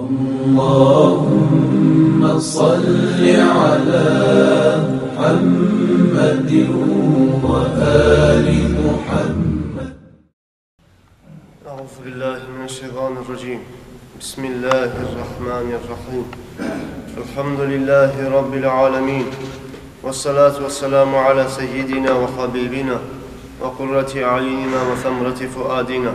اللهم صل على محمد وآل محمد. أعوذ بالله من الشيطان الرجيم. بسم الله الرحمن الرحيم. الحمد لله رب العالمين، والصلاة والسلام على سيدنا وحبيبنا وقرة أعيننا وثمرة فؤادنا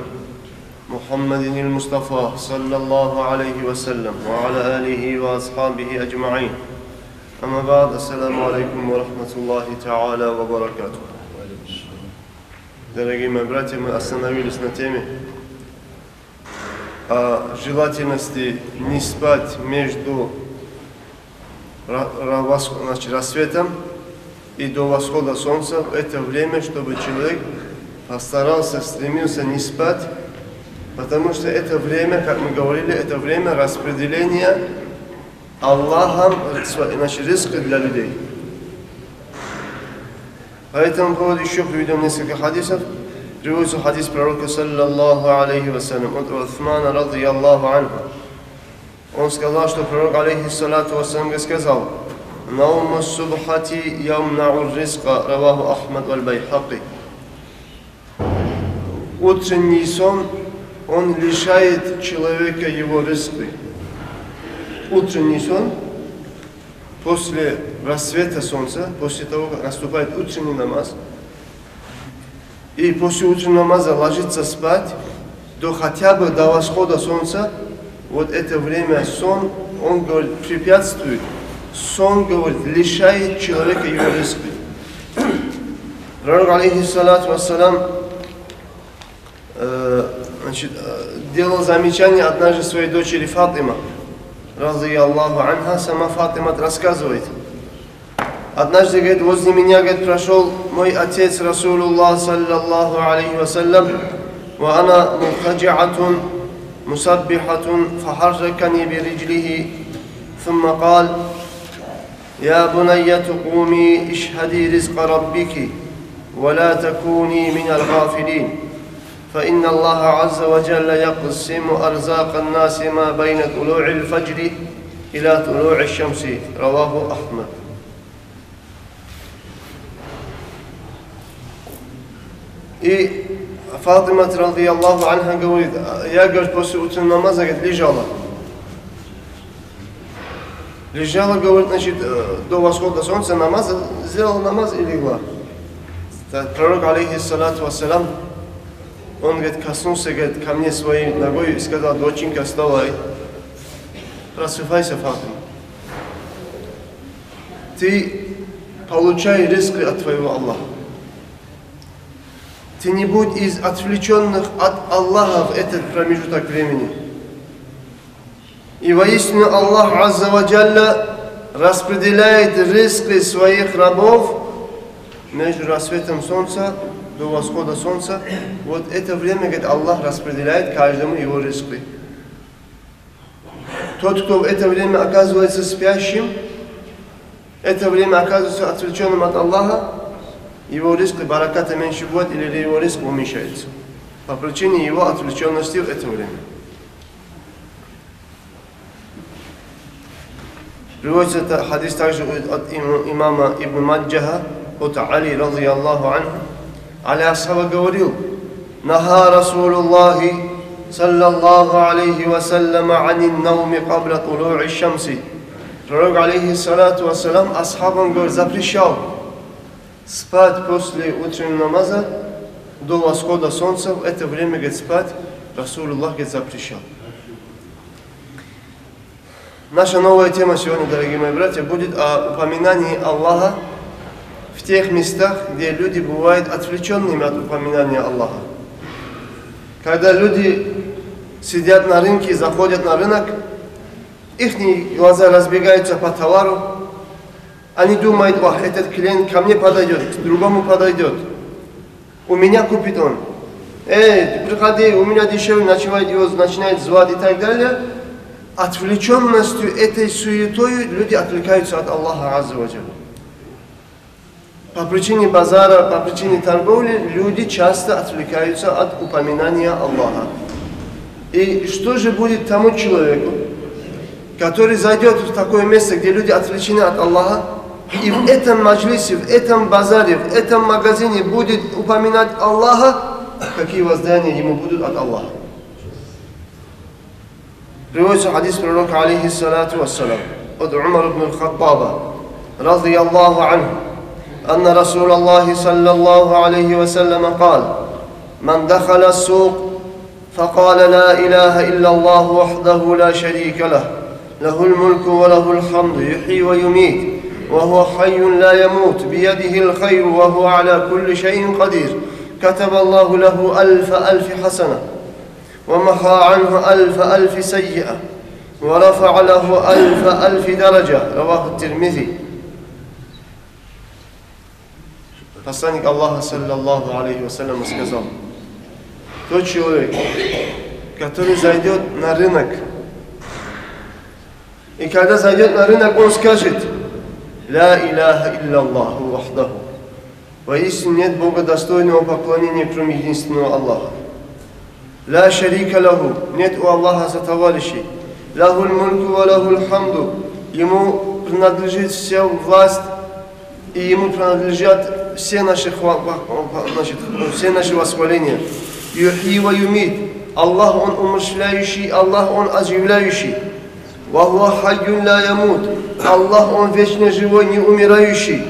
محمد المصطفى صلى الله عليه وسلم وعلى آله وأصحابه أجمعين. أما بعد، السلام عليكم ورحمة الله تعالى وبركاته. Дорогие мои братья, мы остановились на теме о желательности не спать между рассветом и до восхода солнца. В это время, чтобы человек постарался, стремился не спать, потому что это время, как мы говорили, это время распределения Аллахом риска для людей. По этому поводу еще приведем несколько хадисов. Приводится хадис пророка саллаллаху алейхи вассалям от Усмана радийаллаху анху. Он сказал, что пророк алейхиссалату вассалям сказал: «Науму субхати ямнау ризка, раваху Ахмад валь Байхаки». Утренний сон, он лишает человека его риска. Утренний сон, после рассвета солнца, после того, как наступает утренний намаз, и после утреннего намаза ложиться спать хотя бы до восхода солнца, вот это время сон, он говорит, препятствует, сон, говорит, лишает человека его риска. Пророк алейхиссалату вассалам делал замечание однажды своей дочери Фатима, радийаллаху анха. Сама Фатима рассказывает: однажды, говорит, возле меня, говорит, прошел мой отец Расулуллах саллаллаху алейхи вассалям, ва ана мухаджиатун мусаббихатун фахарракани бириджлихи, thumma قال: يا بنية قومي اشهدي رزق ربك ولا تكوني من الغافلين فإن الله عز وجل يقسم أرزاق الناس ما بين طلوع الفجر إلى طلوع الشمس. رواه أحمد. И Фатима радийаллаху анха говорит: я, говорит, после утреннего намаза, говорит, лежала, говорит, значит, до восхода солнца, намаз, сделала намаз и легла. Пророк алейхиссалату вассалам, он, говорит, коснулся, говорит, ко мне своей ногой и сказал: доченька, вставай, просыпайся, Фатима. Ты получай риск от твоего Аллаха. Ты не будь из отвлеченных от Аллаха в этот промежуток времени. И воистину Аллах Азза ва Джалля распределяет риски своих рабов между рассветом солнца до восхода солнца. Вот это время, говорит, Аллах распределяет каждому его риски. Тот, кто в это время оказывается спящим, это время оказывается отвлеченным от Аллаха, его риск бараката меньше будет или его риск уменьшается по причине его отвлеченности в это время. Приводится это хадис также от имама Ибн Маджаха от Али радийаллаху анху. Али асхаба говорил: «Наха Расулуллахи саллаллаху алейхи вассалям анин науми кабля тулу'i шамси». Пророк алейхиссалату вассалам асхабам, говорит, запрещал спать после утреннего намаза до восхода солнца. В это время, говорит, спать Расулуллах, говорит, запрещал. Наша новая тема сегодня, дорогие мои братья, будет о упоминании Аллаха в тех местах, где люди бывают отвлеченными от упоминания Аллаха. Когда люди сидят на рынке, заходят на рынок, их глаза разбегаются по товару, они думают: вах, этот клиент ко мне подойдет, к другому подойдет, у меня купит он. Приходи, у меня дешевле, начинает звать и так далее. Отвлеченностью, этой суетой люди отвлекаются от Аллаха Азза ва Джалля. По причине базара, по причине торговли люди часто отвлекаются от упоминания Аллаха. И что же будет тому человеку, который зайдет в такое место, где люди отвлечены от Аллаха, и в этом маджлисе, в этом базаре, в этом магазине будет упоминать Аллаха, какие воздаяния ему будут от Аллаха. Приводится хадис пророка, алейхиссалату вассалам, от Умара ибн аль-Хаттаба, радiyallahu анху, أن رسول الله صلى الله عليه وسلم قال: من دخل السوق فقال لا إله إلا الله وحده لا شريك له له الملك وله الحمد يحيي ويميت وهو حي لا يموت بيده الخير وهو على كل شيء قدير كتب الله له ألف حسنة ومحى عنه ألف سيئة ورفع له ألف درجة. رواه الترمذي. Посланник Аллаха, саллаллаху алейхи вассалям, сказал: тот человек, который зайдет на рынок, и когда зайдет на рынок, он скажет: «Ля иляха илляллаху вахдаху». Воистину нет Бога достойного поклонения, кроме единственного Аллаха. «Ля шарика лаху». Нет у Аллаха сотоварищей. «Лахуль мульку ва лахуль хамду». Ему принадлежит вся власть, и ему принадлежат все наши восхваления. «Юхи ва юмит». Аллах, Он умерщвляющий, Аллах, Он оживляющий. «Вахуа хайюн ла ямут». Аллах, Он вечно живой, не умирающий.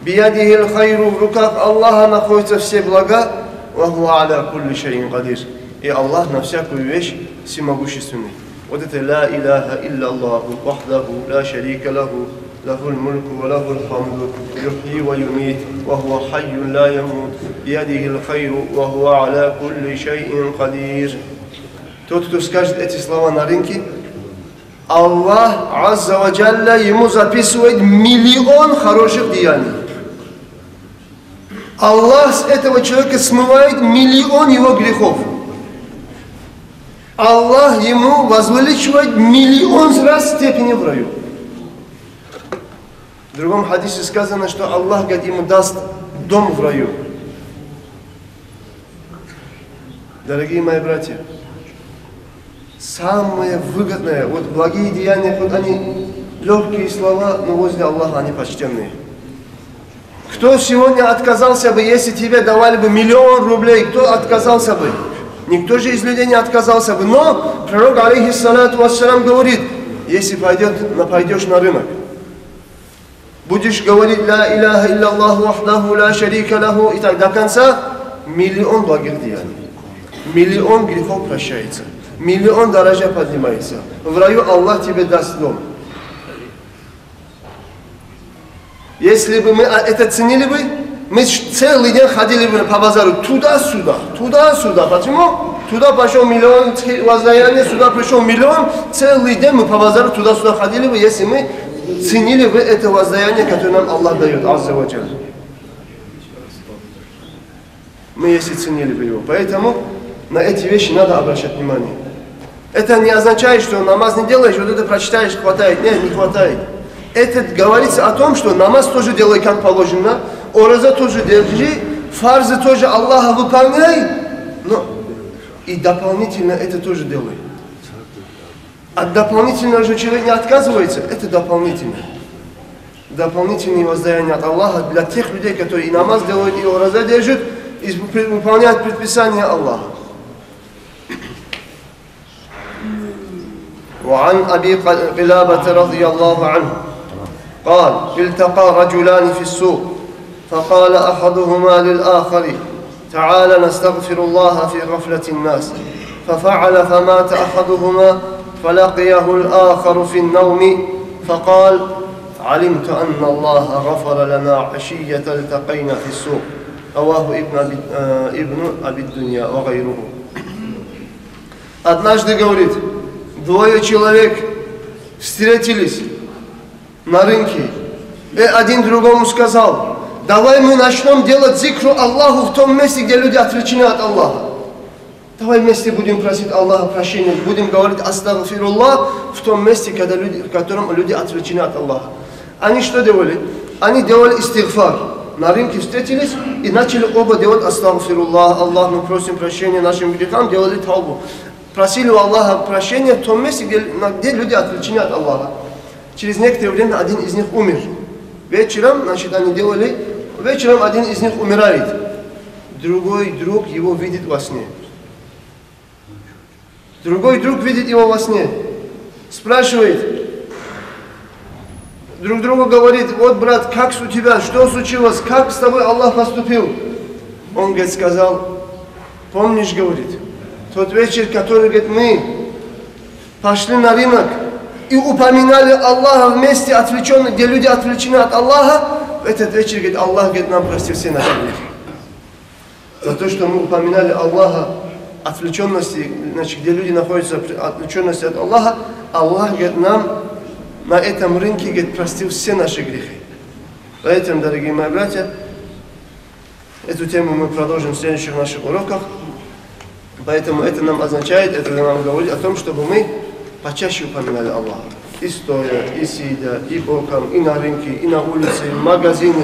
«Биядихил хайру». В руках Аллаха находятся все блага. «Вахуа аля кулли шайин кадир». И Аллах на всякую вещь всемогущественный. Вот это «Ла иляха илляллаху вахдаху ла шарика лаху лахуль мульку ва лахуль хамду юхьи ва юмит ва хуа хайюн ла ямут биядихил хайру ва хуа аля кулли шайин кадир». Тот, кто скажет эти слова на рынке, Аллах Азза ва Джалля ему записывает миллион хороших деяний. Аллах с этого человека смывает миллион его грехов. Аллах ему возвеличивает миллион раз степени в раю. В другом хадисе сказано, что Аллах, говорит, ему даст дом в раю. Дорогие мои братья, самое выгодное, вот благие деяния, вот они легкие слова, но возле Аллаха они почтенные. Кто сегодня отказался бы, если тебе давали бы 1 000 000 рублей, кто отказался бы? Никто же из людей не отказался бы. Но пророк, алейхиссалату вассалам, говорит: если пойдешь на рынок, будешь говорить «Ла иляха илляллаху вахдаху ла шарика лаху» и так до конца, 1 000 000 благих деяний. 1 000 000 грехов прощается. 1 000 000 дорожа поднимается. В раю Аллах тебе даст дом. Если бы мы это ценили бы, мы целый день ходили бы по базару туда-сюда, туда-сюда. Почему? Туда пошел 1 000 000 воздаяния, сюда пришел 1 000 000. Целый день мы по базару туда-сюда ходили бы, если мы ценили бы это воздаяние, которое нам Аллах дает, Азза ва Джалля. Мы если ценили бы его. Поэтому на эти вещи надо обращать внимание. Это не означает, что намаз не делаешь, вот это прочитаешь, хватает. Нет, не хватает. Это говорится о том, что намаз тоже делай как положено, ораза тоже держи, фарзы тоже Аллаха выполняй, но и дополнительно это тоже делай. От дополнительного же человек не отказывается, это дополнительно. Дополнительные воздаяния от Аллаха для тех людей, которые и намаз делают, и ораза держат, и выполняют предписания Аллаха. وعن أبي قلابة رضي الله عنه قال: التقى رجلان في السوق فقال أحدهما للآخر: تعال نستغفر الله في غفلة الناس. ففعل فمات أحدهما فلقيه الآخر في النوم فقال: علمت أن الله غفر لنا عشية التقينا في السوق. رواه ابن أبي الدنيا وغيره. Однажды говорит, двое человек встретились на рынке, и один другому сказал: давай мы начнем делать зикру Аллаху в том месте, где люди отвлечены от Аллаха. Давай вместе будем просить Аллаха прощения, будем говорить астагфируллах в том месте, в котором люди отвлечены от Аллаха. Они что делали? Они делали истигфар. На рынке встретились и начали оба делать астагфируллах, Аллах, мы просим прощения нашим грехам, делали таубу. просили у Аллаха прощения в том месте, где люди отвлечены от Аллаха. Через некоторое время один из них умер. Вечером, значит, они делали, вечером один из них умирает. Другой друг его видит во сне. Другой друг видит его во сне. Спрашивает. Друг другу говорит: вот, брат, как у тебя, что случилось, как с тобой Аллах поступил? Он, говорит, сказал: помнишь, говорит, тот вечер, который, говорит, мы пошли на рынок и упоминали Аллаха в месте отвлеченных, где люди отвлечены от Аллаха, в этот вечер, говорит, Аллах, говорит, нам простил все наши грехи. За то, что мы упоминали Аллаха, отвлеченности, значит, где люди находятся отвлеченности от Аллаха, Аллах, говорит, нам на этом рынке, говорит, простил все наши грехи. Поэтому, дорогие мои братья, эту тему мы продолжим в следующих наших уроках. Поэтому это нам означает, это нам говорит о том, чтобы мы почаще упоминали Аллаха. И стоя, и сидя, и боком, и на рынке, и на улице, и в магазине.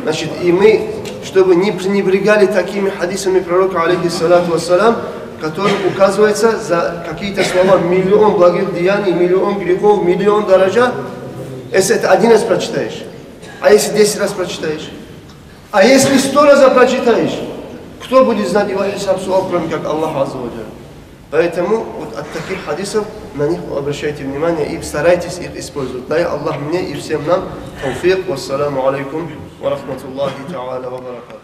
Значит, и мы, чтобы не пренебрегали такими хадисами пророка, алейхиссалату вассалам, которые указываются за какие-то слова: миллион благих деяний, миллион грехов, миллион дорожа. Если это один раз прочитаешь, а если 10 раз прочитаешь, а если 100 раз прочитаешь, кто будет знать его хисаб суал, кроме как Аллах азза ва джалля? Поэтому вот от таких хадисов на них обращайте внимание и старайтесь их использовать. Дай Аллах мне и всем нам тауфик. Вассаламу алейкум ва рахматуллахи та'аля ва баракатух.